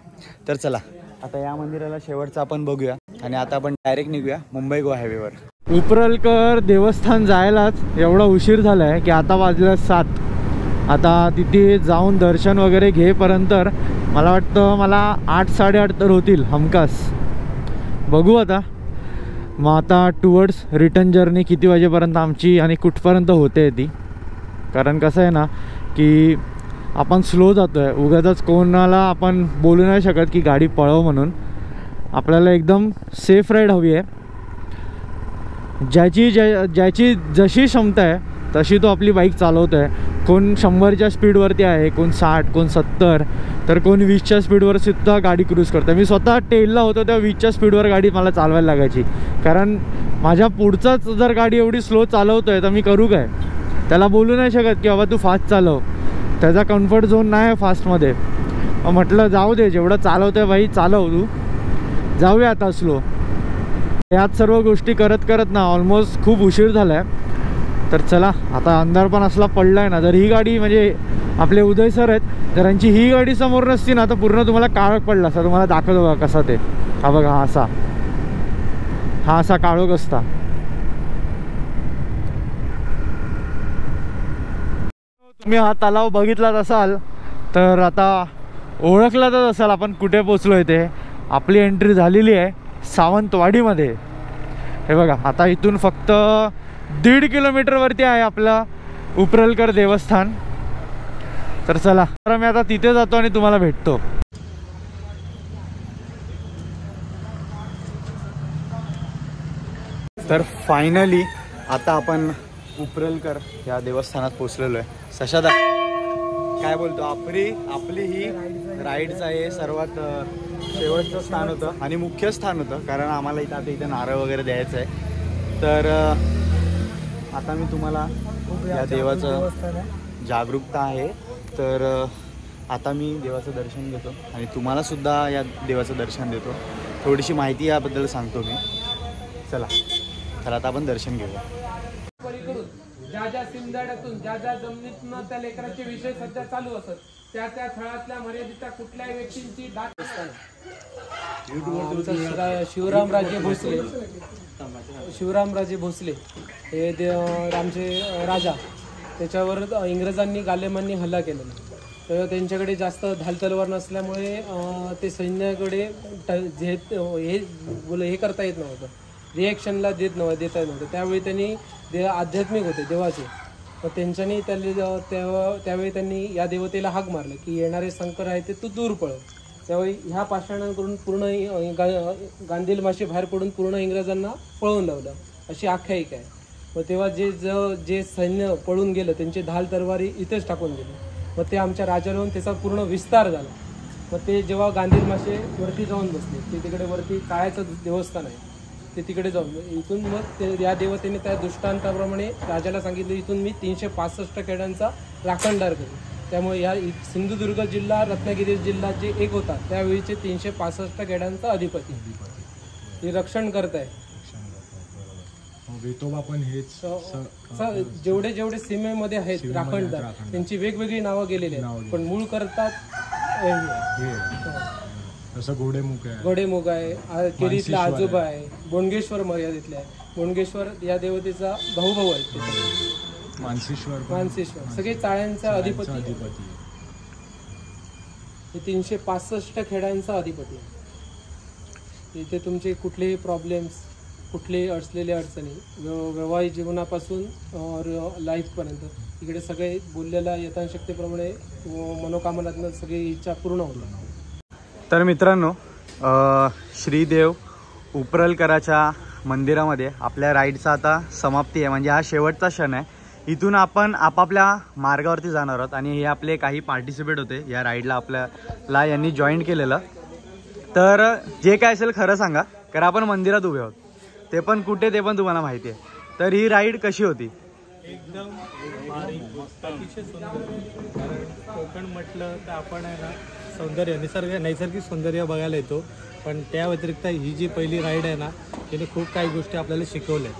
तर चला आता या मंदिराला शेवटचं आपण बघूया आणि आता आपण डायरेक्ट निघूया मुंबई गोवा हायवेवर. उपरलकर देवस्थान जायलाच एवढा उशीर झाला आहे की आता वाजलं 7. आता तिथे जाऊन दर्शन वगैरे घेपर्यंत मला वाटतं मला 8 साडेआठ तर होतील हमखास. बघू आता मग आता टुवर्ड्स रिटर्न जर्नी किती वाजेपर्यंत आमची आणि कुठपर्यंत होते ती. कारण कसं आहे ना की आपण स्लो जातो आहे, उगाच कोणाला आपण बोलू नाही शकत की गाडी पळव म्हणून. आपल्याला एकदम सेफ राईड हवी आहे. ज्याची जशी क्षमता आहे तशी तो आपली बाईक चालवतो आहे. कोण 100च्या स्पीडवरती आहे, कोण 60, कोण 70, तर कोण 20च्या स्पीडवर सुद्धा गाडी क्रूज करतो. मी स्वतः टेलला होतो तेव्हा 20च्या स्पीडवर गाडी मला चालवायला लागायची, कारण माझ्या पुढचाच जर गाडी एवढी स्लो चालवतो आहे तर मी करू काय. त्याला बोलू नाही शकत की बाबा तू फास्ट चालव, त्याचा कम्फर्ट झोन नाही आहे फास्टमध्ये. म्हटलं जाऊ दे, जेवढं चालवतो आहे भाई चालव तू, जाऊया आता स्लो. यात सर्व गोष्टी करत करत ना ऑलमोस्ट खूप उशीर झाला आहे. तर चला आता अंधार पण असला पडला आहे ना. जर ही गाडी म्हणजे आपले उदय सर आहेत, जर यांची ही गाडी समोर नसती ना तर पूर्ण तुम्हाला काळोख पडला असता. तुम्हाला दाखवतो बघा कसा ते, हा बघा हा असा काळोख असता. तुम्ही हा तलाव बघितलाच असाल तर आता ओळखलाच असाल आपण कुठे पोचलोय ते. आपली एंट्री झालेली आहे सावंतवाडीमध्ये. हे बघा आता इथून फक्त 1.5 किलोमीटरवरती आहे आपला उपरलकर देवस्थान. तर चला तर मी आता तिथे जातो आणि तुम्हाला भेटतो. तर फायनली आता आपण उपरलकर या देवस्थानात पोचलेलो आहे. सशादा काय बोलतो, आपली ही राईडचं हे सर्वात शेवटचं स्थान होतं आणि मुख्य स्थान होतं, कारण आम्हाला इथे नारळ वगैरे द्यायचं आहे. तर आता मी तुम्हाला या देवाचं जागरूकता आहे, तर आता मी देवाचं दर्शन घेतो आणि तुम्हाला सुद्धा या देवाचं दर्शन देतो. थोडीशी माहिती याबद्दल सांगतो मी. चला तर आता आपण दर्शन घेऊया. ज्या सिंधड्यातून ज्या जमिनीतून त्या लेकराचे विषय सध्या चालू असत, त्या थळातल्या मर्यादित कुठल्याही व्यक्तींची दाट शिवरामराजे भोसले हे आमचे राजा, त्याच्यावर इंग्रजांनी गालेमांनी हल्ला केलेला. तर त्यांच्याकडे जास्त ढाल तलवार नसल्यामुळे ते सैन्याकडे हे करता येत नव्हतं, रिॲक्शनला देता येत नव्हतं. त्यावेळी त्यांनी आध्यात्मिक होते देवाचे, तर त्यांच्यानी त्यावेळी त्यांनी या देवतेला हाक मारलं की येणारे संकर आहे ते तू दूर पळ. त्यावेळी ह्या पाषाणाकडून पूर्ण गांधील मासे बाहेर पडून पूर्ण इंग्रजांना पळवून लावलं अशी आख्यायिका आहे. मग तेव्हा जे सैन्य पळून गेलं त्यांचे ढाल तरवारी इथेच टाकून गेले. मग ते आमच्या राजाला त्याचा पूर्ण विस्तार झाला. मग ते जेव्हा गांधील मासे वरती जाऊन बसले, ते तिकडे वरती काळ्याचं देवस्थान आहे, ते तिकडे जाऊन इथून मग ते या देवतेने त्या दृष्टांताप्रमाणे राजाला सांगितलं इथून मी 365 खेड्यांचा राखणदार करेन. त्यामुळे या सिंधुदुर्ग जिल्हा रत्नागिरी जिल्हा जे एक होता त्यावेळीचे 365 खेड्यांचा अधिपती हे रक्षण करत आहे. वेतोबा पण हेच जेवढे सीमेमध्ये आहेत राखणदार त्यांची वेगवेगळी नावं गेलेली आहेत, पण मूळ करतात जसं घोडेमुग आहे, केरीतला आजोबा आहे, बोंडगेश्वर मर्यादितले आहे. बोंडगेश्वर या देवतेचा भाऊ आहेत. मानसेश्वर सगळे चाळ्यांचा अधिपती, 365 खेड्यांचा अधिपती. इथे तुमचे कुठलेही प्रॉब्लेम्स, कुठलेही असलेल्या अडचणी, वैवाहिक जीवनापासून लाईफपर्यंत इकडे सगळे बोललेल्या यथाशक्तीप्रमाणे मनोकामनातनं सगळी इच्छा पूर्ण होतात. तर मित्रांनो, श्रीदेव उपरलकराच्या मंदिरामध्ये आपल्या राईडचा आता समाप्ती आहे, म्हणजे हा शेवटचा क्षण आहे. इथून आपण आपापल्या मार्गावरती जाणार आहोत आणि हे आपले काही पार्टिसिपेट होते या राईडला, आपल्याला यांनी जॉईन केलेलं. तर जे काय असेल खरं सांगा, कारण आपण मंदिरात उभे आहोत, ते पण कुठे ते पण तुम्हाला माहिती आहे. तर ही राईड कशी होती? एकदम अतिशय सुंदर. कारण कोकण म्हटलं तर आपण आहे ना सौंदर्य, नैसर्गिक सौंदर्य बघायला येतो, पण त्या व्यतिरिक्त ही जी पहिली राईड आहे ना त्याने खूप काही गोष्टी आपल्याला शिकवल्या.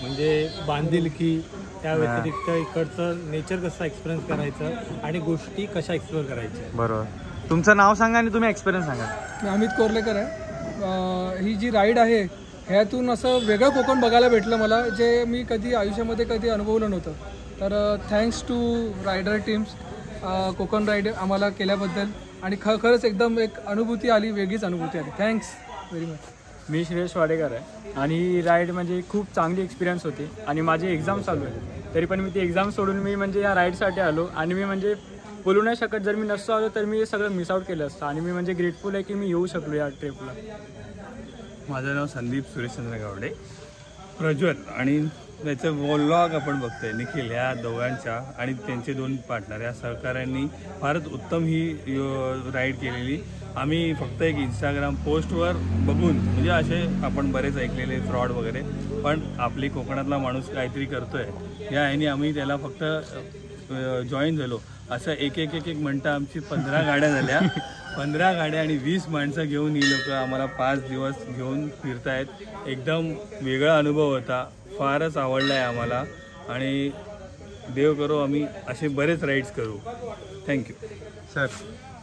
म्हणजे बांधिलकी, त्या व्यतिरिक्त इकडचं नेचर कसं एक्सपिरियन्स करायचं आणि गोष्टी कशा एक्सप्लोर करायच्या. बरोबर. तुमचं नाव सांगा आणि तुम्ही एक्सपिरियन्स सांगा. मी अमित कोर्लेकर आहे. ही जी राईड आहे ह्यातून असं वेगळं कोकण बघायला भेटलं मला, जे मी कधी आयुष्यामध्ये कधी अनुभवलं नव्हतं. तर thanks to rider teams, Konkan ride आम्हाला केल्याबद्दल. आणि खरंच एकदम एक अनुभूती आली, वेगळीच अनुभूती आली. Thanks very much. मी श्रेयश वाडेकर आहे आणि ही राईड म्हणजे खूप चांगली एक्सपिरियन्स होती. आणि माझी एक्झाम चालू आहे, तरी पण मी ती एक्झाम सोडून मी म्हणजे या राईडसाठी आलो. आणि मी म्हणजे बोलू नाही शकत, जर मी नसतो आलो तर मी हे सगळं मिस आउट केलं असतं. आणि मी म्हणजे ग्रेटफुल आहे की मी येऊ शकलो या ट्रिपला. माझं नाव संदीप सुरेशचंद्र गावडे, प्रज्वल आणि त्याचं व्लॉग आपण बघतोय निखिल, ह्या दोघांच्या आणि त्यांचे 2 पार्टनर या सहकाऱ्यांनी फारच उत्तम ही राईड केलेली. आम्ही फक्त एक इंस्टाग्राम पोस्टवर बघून, म्हणजे असे आपण बरेच ऐकलेले फ्रॉड वगैरे, पण आपली कोकणातला माणूस काहीतरी करतोय या ह्यानी आम्ही त्याला फक्त जॉईन झालो. असं एक म्हणता आमची 15 गाड्या झाल्या. 15 गाड्या आणि 20 माणसं घेऊन ही लोक आम्हाला 5 दिवस घेऊन फिरतायत. एकदम वेगळा अनुभव होता, फारच आवडला आहे आम्हाला. आणि देव करो आम्ही असे बरेच राईड्स करू. Thank you sir.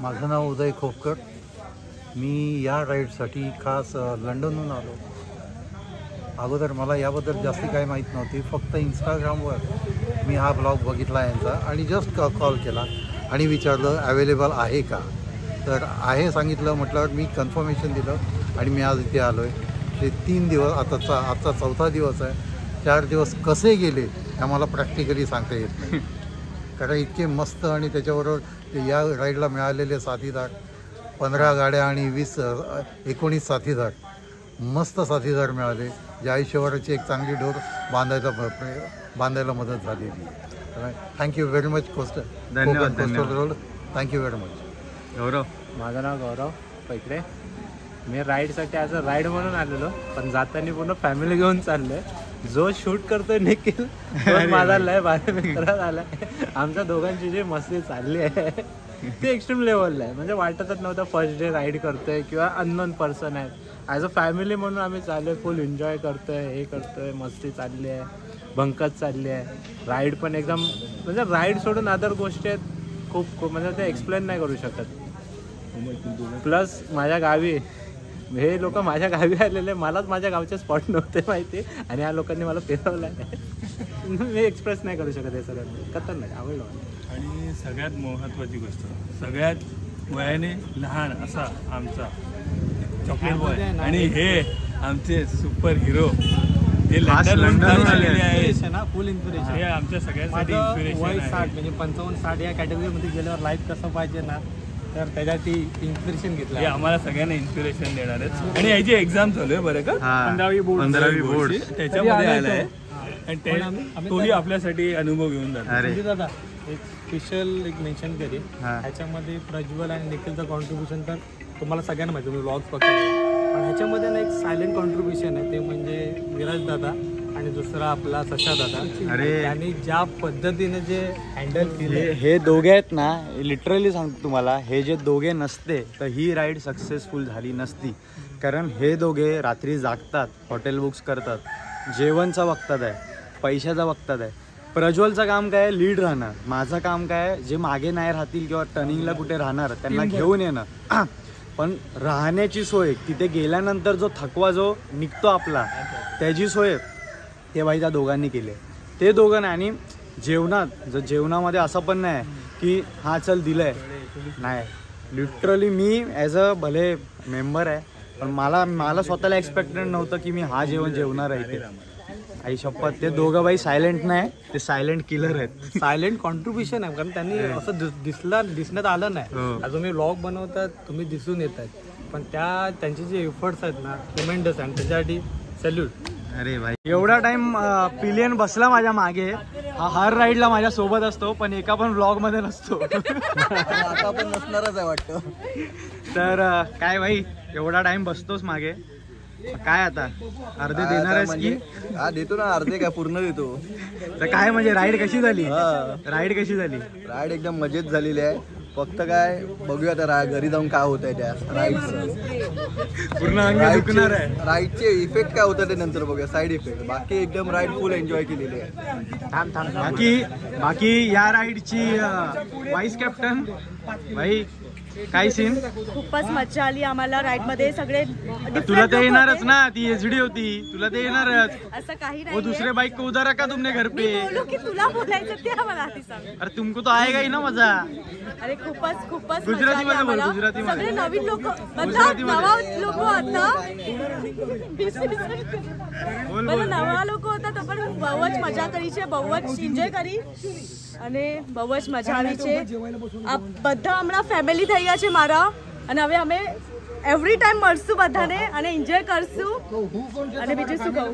माझं नाव उदय खोपकर. मी या राईडसाठी खास लंडनहून आलो. अगोदर मला याबद्दल जास्ती काही माहीत नव्हती, फक्त इंस्टाग्रामवर मी हा ब्लॉग बघितला यांचा आणि जस्ट कॉल केला आणि विचारलं अवेलेबल आहे का. तर आहे सांगितलं, म्हटल्यावर मी कन्फर्मेशन दिलं आणि मी आज इथे आलो आहे. ते 3 दिवस, आजचा 4था दिवस आहे. 4 दिवस कसे गेले हे मला प्रॅक्टिकली सांगता येत नाही, कारण इतके मस्त. आणि त्याच्याबरोबर या राईडला मिळालेले साथीदार, 15 गाड्या आणि 19 साथीदार, मस्त साथीदार मिळाले, जे आयुष्यभराची एक चांगली डोर बांधायला मदत झालेली. Thank you very much coastal. धन्यवाद. Road. Thank you very much. Gaurav. माझं नाव गौरव पैकडे. मी राईडसाठी आज राईड म्हणून आलेलो, पण जाताना पूर्ण फॅमिली घेऊन चाललोय. जो शूट करतोय निखिल माझा लय भारी मित्र झालाय. आमच्या दोघांची जी मस्ती चालली आहे ती एक्स्ट्रीम लेवलला आहे. म्हणजे वाटतच नव्हतं फर्स्ट डे राईड करतोय किंवा अननोन पर्सन आहे. ॲज अ फॅमिली म्हणून आम्ही चाललोय, फुल एन्जॉय करतोय, हे करतोय, मस्ती चालली आहे, भंकत चालली आहे. राईड पण एकदम, म्हणजे राईड सोडून अदर गोष्टी आहेत खूप, म्हणजे ते एक्सप्लेन नाही करू शकत. प्लस माझ्या गावी हे लोक माझ्या गावी आलेले, मलाच माझ्या गावचे स्पॉट नव्हते माहिती आणि ह्या लोकांनी मला फिरवलं आहे. मी एक्सप्रेस नाही करू शकत हे सगळं. खतरनाक आवडलं मला. आणि सगळ्यात महत्त्वाची गोष्ट, सगळ्यात वयाने लहान असा आमचा चॉकलेट बॉय आणि हे आमचे सुपर हिरो हे लंडन आलेले आहेत ना. फुल इन्स्पिरेशन हे आमच्या सगळ्यांसाठी इन्स्पिरेशन आहे. 60 म्हणजे 55-60 या कॅटेगरीमध्ये गेल्यावर लाईफ कसं पाहिजे ना, तर त्याच्यासाठी इन्स्पिरेशन घेतलं. हे आम्हाला सगळ्यांना इन्स्पिरेशन देणार आहेत. आणि याची एक्झाम चालू आहे बरं का, 15वी बोर्ड त्याच्यामध्ये आलाय आणि तोही आपल्यासाठी अनुभव घेऊन जातो. दादा एक स्पेशल एक मेन्शन करेन, ह्याच्यामध्ये प्रज्वल आणि निखिलचं कॉन्ट्रीब्युशन तर तुम्हाला सगळ्यांना माहिती, तुम्ही व्लॉग्स बघता, पण ह्याच्यामध्ये ना एक सायलेंट कॉन्ट्रीब्युशन आहे, ते म्हणजे विराज दादा आणि दुसरा आपला सशा दादा. अरे त्यांनी ज्या पद्धतीने जे हँडल केले, हे दोघे आहेत ना, लिटरली सांगतो तुम्हाला, हे जे दोघे नसते तर ही राईड सक्सेसफुल झाली नसती. कारण हे दोघे रात्री जागतात, हॉटेल बुक्स करतात, जेवणचं बघतात आहे, पैशाचं बघतात आहे. प्रज्वलचं काम काय, लीड राहणं. माझं काम काय, जे मागे नाही राहतील किंवा टर्निंगला कुठे राहणार त्यांना घेऊन येणं. पण राहण्याची सोय, तिथे गेल्यानंतर जो थकवा जो निघतो आपला, त्याची सोय ते बाई त्या दोघांनी केले. ते दोघं नाही. आणि जेवणात जेवणामध्ये असं पण नाही की हा चल दिलंय, नाही. लिटरली मी ॲज अ भले मेंबर आहे, पण मला स्वतःला एक्सपेक्टेड नव्हतं की मी हा जेवणार आहे ते. आई शपथ, ते दोघं बाई सायलेंट नाही, ते सायलेंट किलर आहेत. सायलेंट कॉन्ट्रीब्युशन आहे. कारण त्यांनी असं दिसण्यात आलं नाही. अजून मी व्लॉग बनवतात, तुम्ही दिसून येत आहेत, पण त्यांचे जे एफर्ट्स आहेत ना, ट्रिमेंडस, आणि त्याच्यासाठी सॅल्यूट. अरे भाई, एवढा टाइम पिलियन बसला माझ्या मागे. हा हर राईडला माझ्या सोबत असतो, पण एका पण व्लॉग मध्ये नसतो. आता पण नसणारच आहे वाटतं. तर काय भाई, एवढा टाइम बसतोस मागे, काय आता अर्धे देणार आहेस की? हा देतो ना, अर्धे काय पूर्ण देतो. तर काय म्हणजे राईड कशी झाली? राईड कशी झाली? राईड एकदम मजेत झालेली आहे. फक्त काय बघूया आता घरी जाऊन काय होत आहे त्या राईडचं. पूर्ण अंग दुखणार आहे. राईडचे इफेक्ट काय होतं ते नंतर बघूया, साईड इफेक्ट. बाकी एकदम राईड फुल एन्जॉय केलेली आहे. बाकी या राईडची वाईस कॅप्टन भाई, काय सीन? खूपच मजा आली आम्हाला राईड मध्ये. सगळे तुला ते येणारच ना, ती एचडी होती, तुला ते येणारच. असं काही नाही. वो दूसरे बाइक को उधर रखा तुमने घर पे. बोलो की तुला बोलायचं ते आम्हाला आधी सांग. अरे तुमको तो आएगा ही ना मजा. अरे खूपच गुजराती मध्ये बोल, गुजराती मध्ये. सगळे नवीन लोक, नवा लोक आता नवा लोक होता, तो पण બહુ જ મજા કરી છે, બહુ જ એન્જોય કરી અને બહુ જ મજા આવી છે. આ બધા હમણાં ફેમિલી થઈ ગયા છે મારા, અને હવે અમે એવરી ટાઈમ મળશું બધાને અને એન્જોય કરશું. અને બીજું શું કહું?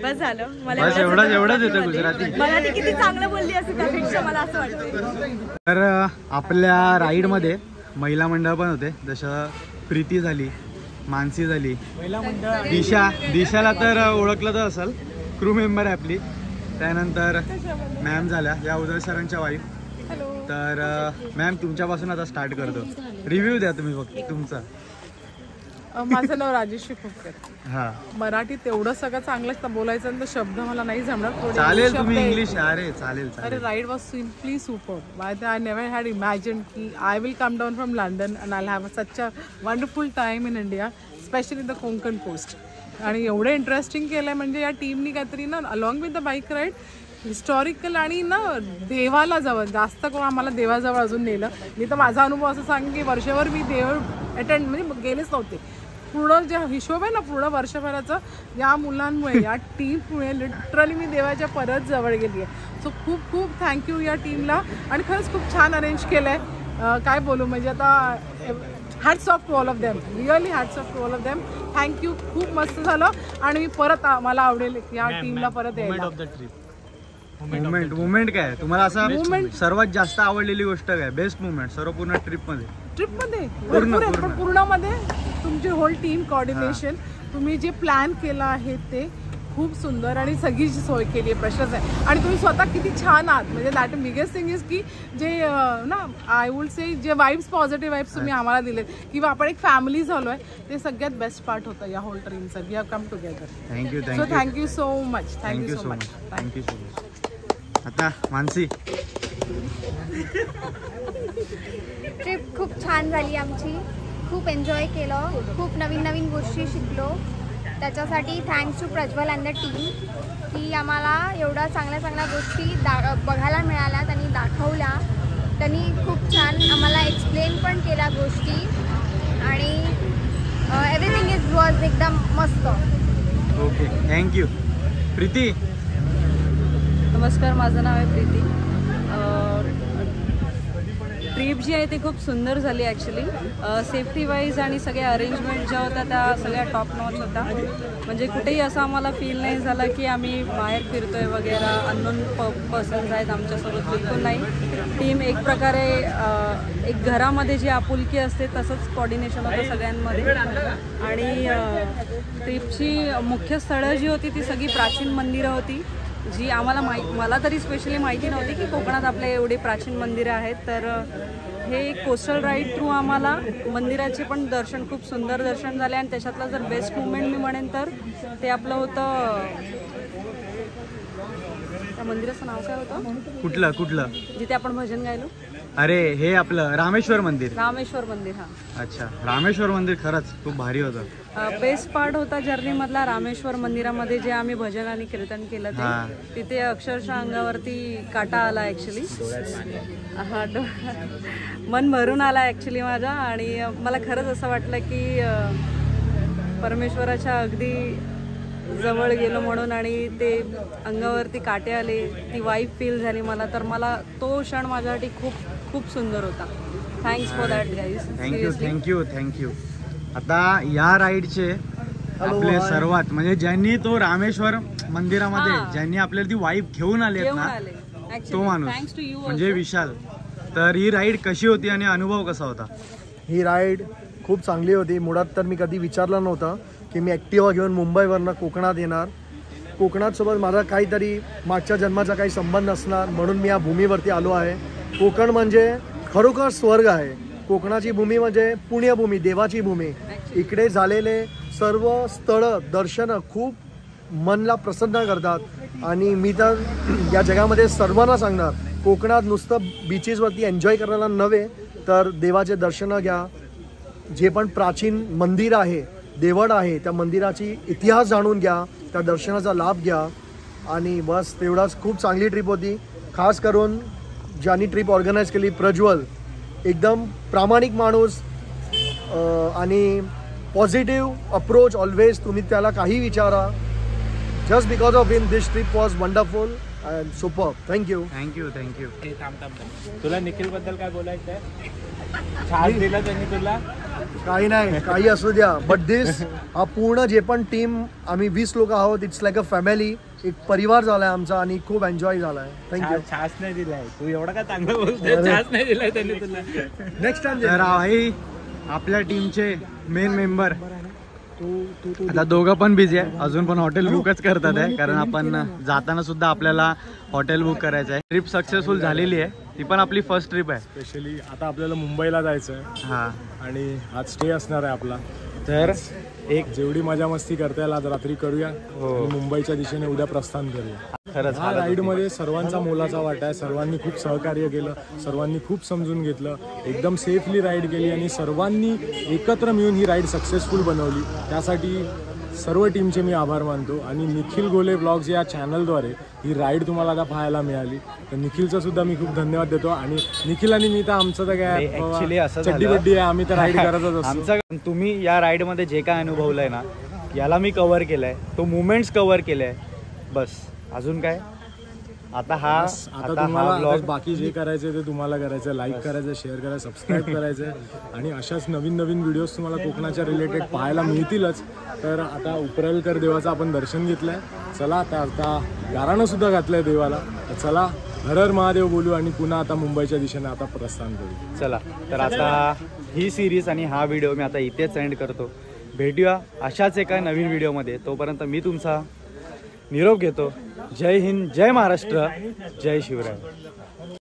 बस झालं. मला एवढंच येतं गुजराती. मराठी किती चांगलं बोलली असते त्यापेक्षा मला असं वाटतं. तर आपल्या राईड मध्ये महिला मंडळ पण होते, जसं प्रीती झाली, मानसी झाली, दिशाला तर ओळखलं तर असेल, क्रू मेंबर आहे आपली. त्यानंतर मॅम झाल्या, या उदय सरांच्या वाईफ. तर मॅम तुमच्यापासून आता स्टार्ट करतो, रिव्ह्यू द्या तुम्ही फक्त तुमचा. माझं नाव राजेश्री खोपकर. मराठी तेवढं सगळं चांगलं बोलायचं तर शब्द मला नाही जमणार. चालेल, तुम्ही इंग्लिश. अरे चालेल. अरे ride was simply super. I never had imagine की I will come down from London and I have such a wonderful time in India, especially the Konkan coast. आणि एवढं इंटरेस्टिंग केलंय म्हणजे या टीमनी काहीतरी ना, along with the bike ride, historical आणि ना देवाला जवळ, जास्त करून आम्हाला देवाजवळ अजून नेलं. मी तर माझा अनुभव असं सांगेन की वर्षभर मी देव अटेंड म्हणजे गेलेच नव्हते. पूर्ण जे हिशोब आहे ना पूर्ण वर्षभराचं, या मुलांमुळे, या टीममुळे लिटरली मी देवाच्या परत जवळ गेली आहे. सो खूप खूप थँक्यू या टीमला. आणि खरंच खूप छान अरेंज केलं आहे. काय बोलू, म्हणजे आता hats off to all of them, really hats off to all of them. Thank you, खूप मस्त झालं. आणि मी परत, मला आवडेल या टीमला परत यायला. मुवमेंट काय तुम्हाला असं सर्वात जास्त आवडलेली गोष्ट काय, बेस्ट मुवमेंट सर्व पूर्ण ट्रिप मध्ये पूर्णमध्ये तुमची होल टीम कोऑर्डिनेशन, तुम्ही जे प्लॅन केलं आहे ते खूप सुंदर, आणि सगळीची सोय केली आहे, प्रश्नच आहे. आणि तुम्ही स्वतः किती छान आहात, म्हणजे दॅट बिगेस्ट थिंग इज की जे ना आय वुड से जे वाईब्स, पॉझिटिव्ह वाईब्स तुम्ही आम्हाला दिलेत, किंवा आपण एक फॅमिली झालो आहे, ते सगळ्यात बेस्ट पार्ट होतं या होल ट्रीमचं. We have come together. So thank you so much. Thank you so much. Thank you so much. आता मानसी, ट्रिप खूप छान झाली आमची. खूप एन्जॉय केलं, खूप नवीन नवीन गोष्टी शिकलो. त्याच्यासाठी thanks to Prajwal and the team की आम्हाला एवढ्या चांगल्या चांगल्या गोष्टी बघायला मिळाल्यात आणि दाखवल्या. त्यांनी खूप छान आम्हाला एक्सप्लेन पण केल्या गोष्टी आणि एव्हरीथिंग वॉज एकदम मस्त. Okay, thank you. प्रीती. नमस्कार, माझं नाव आहे प्रीती. ट्रिप जी आहे ती खूप सुंदर झाली ॲक्च्युली. सेफ्टी वाईज आणि सगळ्या अरेंजमेंट ज्या होत्या त्या सगळ्या टॉप नॉच होत्या. म्हणजे कुठेही असं आम्हाला फील नाही झालं की आम्ही बाहेर फिरतोय वगैरे, अननोन पर्सन्स आहेत आमच्यासोबत, बिलकुल नाही. टीम एक प्रकारे एक घरामध्ये जी आपुलकी असते तसंच कोऑर्डिनेशन होतं सगळ्यांमध्ये. आणि ट्रिपची मुख्य स्थळं जी होती ती सगळी प्राचीन मंदिरं होती जी आम्हाला मला तरी स्पेशली माहिती नव्हती की कोकणात आपल्या एवढे प्राचीन मंदिरं आहेत. तर हे कोस्टल राईड थ्रू आम्हाला मंदिराचे पण दर्शन, खूप सुंदर दर्शन झाले. आणि त्याच्यातलं जर बेस्ट मुवमेंट मी म्हणेन तर ते आपलं होतं, त्या मंदिराचं नाव काय होतं? कुठलं जिथे आपण भजन गायलो? अरे हे आपलं रामेश्वर मंदिर. रामेश्वर मंदिर. हा, अच्छा. रामेश्वर मंदिर खरंच खूप भारी होतं. बेस्ट पार्ट होता जर्नीमधला रामेश्वर मंदिरामध्ये जे आम्ही भजन आणि कीर्तन केलं ते. तिथे अक्षरशः अंगावरती काटा आला ॲक्च्युली. हा, मन भरून आला ॲक्च्युली माझा. आणि मला खरंच असं वाटलं की परमेश्वराच्या अगदी जवळ गेलो म्हणून. आणि ते अंगावरती काटे आले, ती वाईब फील झाली मला. तर मला तो क्षण माझ्यासाठी खूप खूप सुंदर होता. Thanks for that guys. Thank you. आता या राईडचे आपले सर्वात म्हणजे ज्यांनी तो रामेश्वर मंदिरामध्ये ज्यांनी आपल्याला ती वाईब घेऊन आले ना, तो माणूस म्हणजे विशाल. तर ही राईड कशी होती आणि अनुभव कसा होता? ही राईड खूप चांगली होती. मुळात तर मी कधी विचारलं नव्हतं की मी ॲक्टिवा घेऊन मुंबईवरनं कोकणात येणार. कोकणासोबत माझा काहीतरी मागच्या जन्माचा काही संबंध असणार म्हणून मी या भूमीवरती आलो आहे. कोकण म्हणजे खरोखर स्वर्ग आहे. कोकणाची भूमी म्हणजे पुण्यभूमी, देवाची भूमी. इकडे झालेले सर्व स्थळं, दर्शनं खूप मनला प्रसन्न करतात. आणि मी तर या जगामध्ये सर्वांना सांगणार, कोकणात नुसतं बीचेसवरती एन्जॉय करायला नव्हे तर देवाचे दर्शनं घ्या. जे पण प्राचीन मंदिर आहे, देवळ आहे, त्या मंदिराची इतिहास जाणून घ्या, त्या दर्शनाचा लाभ घ्या. आणि बस तेवढाच. खूप चांगली ट्रिप होती. खास करून ज्यांनी ट्रिप ऑर्गनाईज केली, प्रज्वल, एकदम प्रामाणिक माणूस आणि पॉझिटिव्ह अप्रोच ऑलवेज. तुम्ही त्याला काही विचारा. Just because of him this trip was wonderful and super. Thank you. तुला निखिल बद्दल काय बोलायचं आहे? छान दिलं त्यांनी तुला? काही नाही, काही असू द्या. बट दिस हा पूर्ण जे पण टीम, आम्ही 20 लोक आहोत. इट्स लाईक अ फॅमिली, एक परिवार झालाय आमचा आणि खूप एन्जॉय झालाय. थँक्यू. छास नाही दिलाय तू, एवढं काय चांगलं बोलतोय. छास नाही दिलाय त्यांनी तुला. Next time. भाई आपल्या टीमचे मेन मेंबर आता दोघं पण बिझी आहे, अजून पण हॉटेल बुकच करतात आहे. कारण आपण जाताना सुद्धा आपल्याला हॉटेल बुक करायचं आहे. ट्रिप सक्सेसफुल झालेली आहे. ती पण आपली फर्स्ट ट्रिप आहे. स्पेशली आता आपल्याला मुंबईला जायचं आहे. हां, आणि आज स्टे असणार आहे आपला. तर एक जेवढी मजा मस्ती करता येईल आज रात्री करूया. मुंबईच्या दिशेने उद्या प्रस्थान करूया. खरंच हा राईडमध्ये सर्वांचा मोलाचा वाटा आहे. सर्वांनी खूप सहकार्य केलं, सर्वांनी खूप समजून घेतलं, एकदम सेफली राईड केली आणि सर्वांनी एकत्र मिळून ही राईड सक्सेसफुल बनवली. त्यासाठी सर्व टीमचे मी आभार मानतो. आणि निखिल गोले ब्लॉग्स या चॅनलद्वारे ही राईड तुम्हाला आता पाहायला मिळाली. तर निखिलचा सुद्धा मी खूप धन्यवाद देतो. आणि निखिल आणि मी तर आमचं तर काय ॲक्च्युली असं चड्डी आहे, आम्ही तर राईड करतच असतो. आमचं तुम्ही या राईडमध्ये जे काय अनुभवलंय ना, याला मी कव्हर केलंय, तो मुवमेंट्स कव्हर केलाय. बस अजून काय? आता तुम्हाला बाकी जे करायचं ते तुम्हाला करायचं. लाईक करायचं, शेअर करायचं, सबस्क्राईब करायचं. आणि अशाच नवीन नवीन व्हिडिओज तुम्हाला कोकणाच्या रिलेटेड पाहायला मिळतीलच. तर आता उपरलकर देवाचं आपण दर्शन घेतलंय. चला आता गाराणं सुद्धा घातलंय देवाला. तर चला हर हर महादेव बोलू आणि पुन्हा आता मुंबईच्या दिशेने आता प्रस्थान करू. चला, तर आता ही सिरीज आणि हा व्हिडिओ मी आता इथेच एंड करतो. भेटूया अशाच एका नवीन व्हिडिओमध्ये. तोपर्यंत मी तुमचा निरोप घेतो. जय हिंद, जय महाराष्ट्र, जय शिवराय.